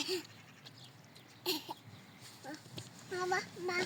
Mama, mama.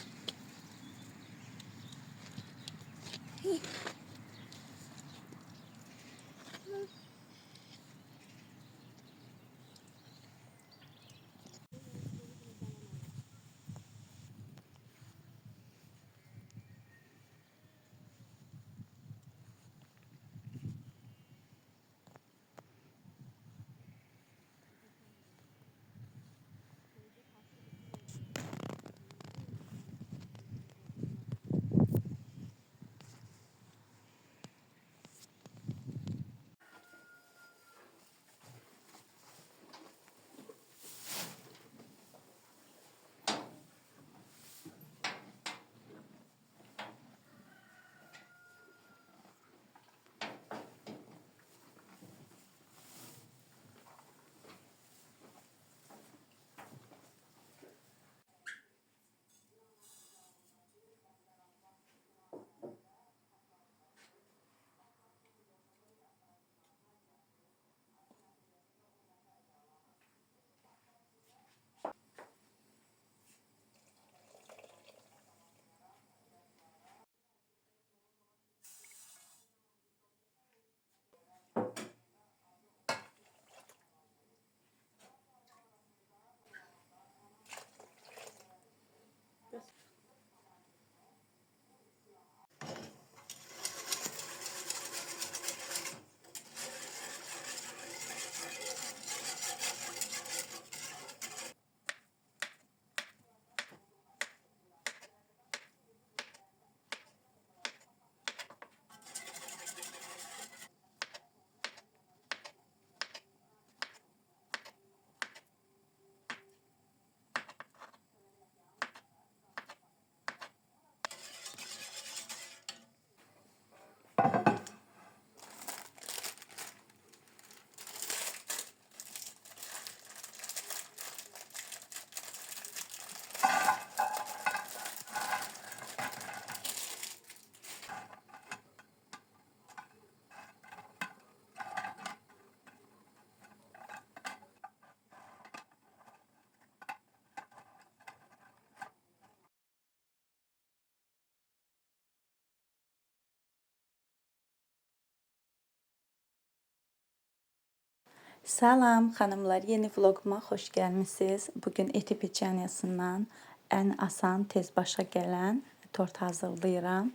Salam xanımlar, yeni vloguma xoş gəlmisiniz. Bugün eti peçenyasından ən asan, tez başa gələn tort hazırlayıram.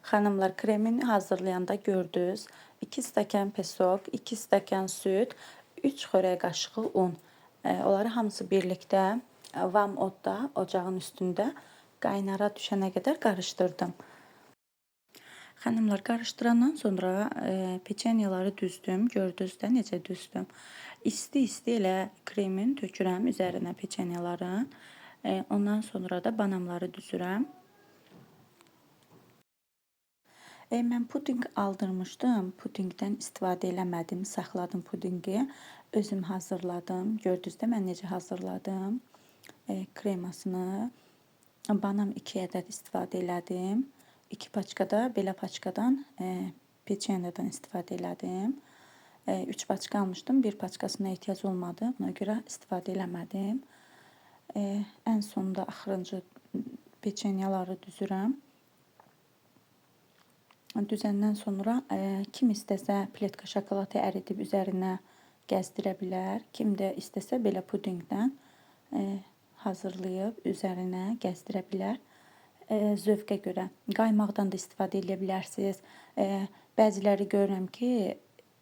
Xanımlar, kremini hazırlayanda gördünüz. 2 stəkan pesok, 2 stəkan süt, 3 xörək qaşığı un. Onları hamısı birlikdə vam odda, ocağın üstündə qaynara düşənə qədər qarışdırdım. Xanımlar, qarışdırandan sonra peçenyaları düzdüm. Gördünüz də necə düzdüm. İsti-isti elə kremin tökürəm üzərinə peçenyaların. Ondan sonra da bananları düzürəm. Mən puding aldırmışdım. Pudingdən istifadə eləmədim. Saxladım pudingi. Özüm hazırladım. Gördünüz də mən necə hazırladım. Kremasını. Banan 2 ədəd istifadə elədim. 2 paçkada belə paçkadan peçenyadan istifadə elədim. 3 paçka almışdım. 1 paçkasına ehtiyac olmadı. Buna görə istifadə eləmədim. Ən sonda axırıncı peçenyaları düzürəm. Düzəndən sonra kim istəsə pletka şokoladı əridib üzərinə gəzdirə bilər. Kim də istəsə belə pudingdən hazırlayıb üzərinə gəzdirə bilər. Zövqə görə. Qaymaqdan da istifadə edə bilərsiniz. Bəziləri görürəm ki,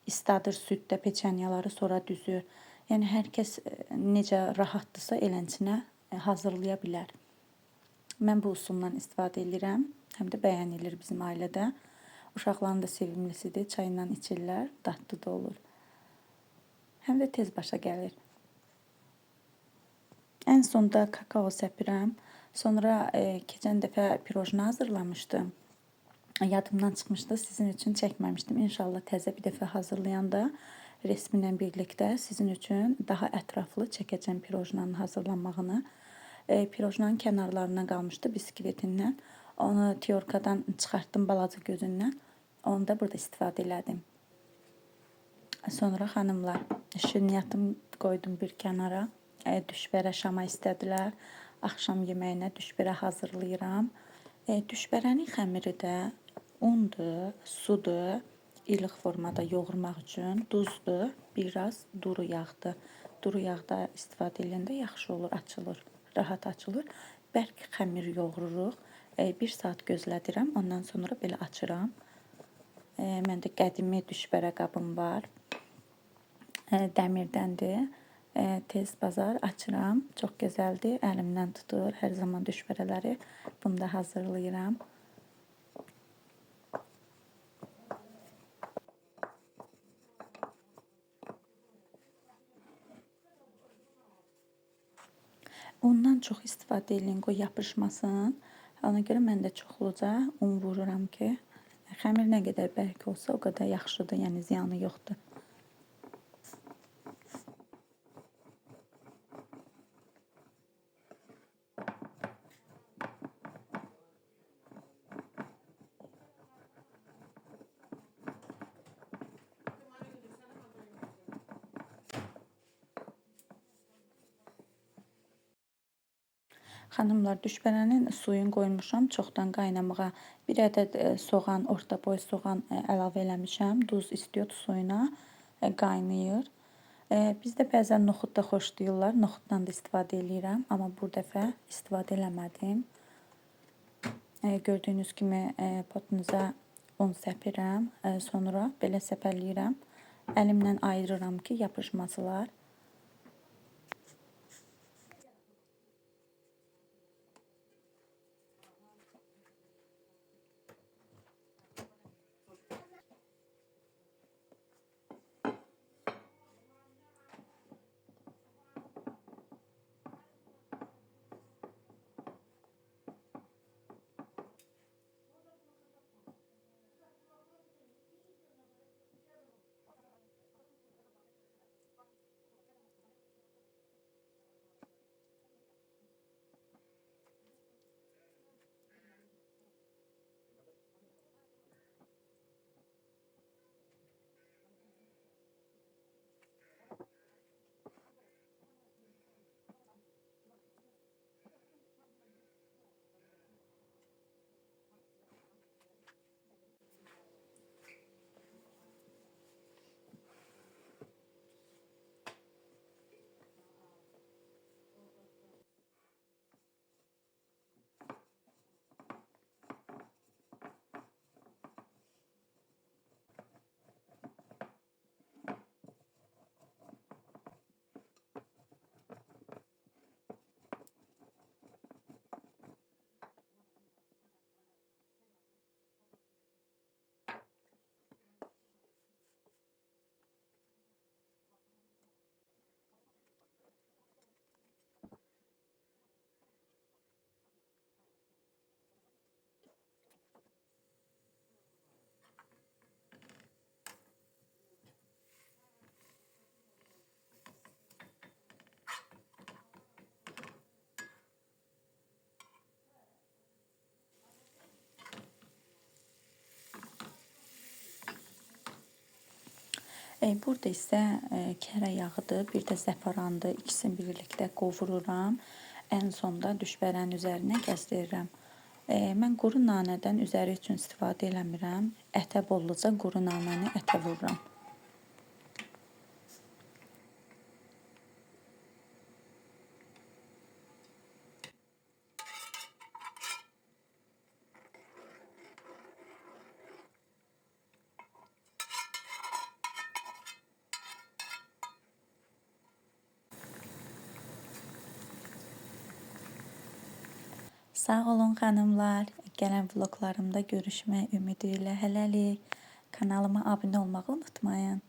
istadır süddə peçenyaları sonra düzür. Yəni hər kəs necə rahatdırsa elənçinə hazırlaya bilər. Mən bu üsuldan istifadə edirəm. Həm də bəyənilir bizim ailədə. Uşaqların da sevimlisidir. Çayla içirlər, dadlı da olur. Həm də tez başa gəlir. Ən sonda kakao səpirəm. Sonra keçən dəfə pirojna hazırlamışdım. Yadımdan çıxmışdı, sizin üçün çəkməmişdim. İnşallah təzə bir dəfə hazırlayanda resmi ilə birlikdə sizin üçün daha ətraflı çəkəcəm pirojnanın hazırlanmağını. Pirojnanın kənarlarından qalmışdı biskvitindən. Onu tiyorkadan çıxartdım balaca gözündən. Onu da burada istifadə elədim. Sonra xanımlar, şirniyyatımı qoydum bir kənara. düşbərə şama istədilər. Axşam yeməyinə düşbərə hazırlayıram. Düşbərənin xəmiri də undur, sudur, ilıq formada yoğurmaq üçün, duzdur, biraz duru yağdır. Duru yağda istifadə edəndə yaxşı olur, açılır, rahat açılır. Bərk xəmir yoğururuq. 1 saat gözlədirəm, ondan sonra belə açıram. Məndə qədimi düşbərə qabım var. Dəmirdəndir. Tez bazar açıram. Çox gözəldir. Əlimdən tutur. Hər zaman düşbərələri bunda hazırlayıram. Undan çox istifadə edin, qoy yapışmasın. Ona görə mən də çoxluca un vururam ki, xəmir nə qədər bərk olsa, o qədər yaxşıdır, yəni ziyanı yoxdur. Xanımlar, düşbərənin suyunu qoymuşam çoxdan qaynamağa. 1 ədəd soğan, orta boy soğan əlavə eləmişəm. Duz istiot suyuna qaynayır. Bizdə bəzən noxud da xoşlayırlar. Noxuddan da istifadə eləyirəm, amma bu dəfə istifadə eləmədim. Gördüyünüz kimi potunuza un səpirəm. Sonra belə səpələyirəm. Əlimlə ayırıram ki, yapışmasılar. Burada isə kərə yağıdır, bir də zəfərandır. İkisini birlikdə qovururam. Ən sonda düşbərənin üzərinə gəzdirirəm. Mən quru nanədən üzəri üçün istifadə eləmirəm. Ətə bolluca quru nanəni ətə vururam. Sağ olun xanımlar. Gələn vloglarımda görüşmək ümidi ilə hələlik. Kanalıma abunə olmağı unutmayın.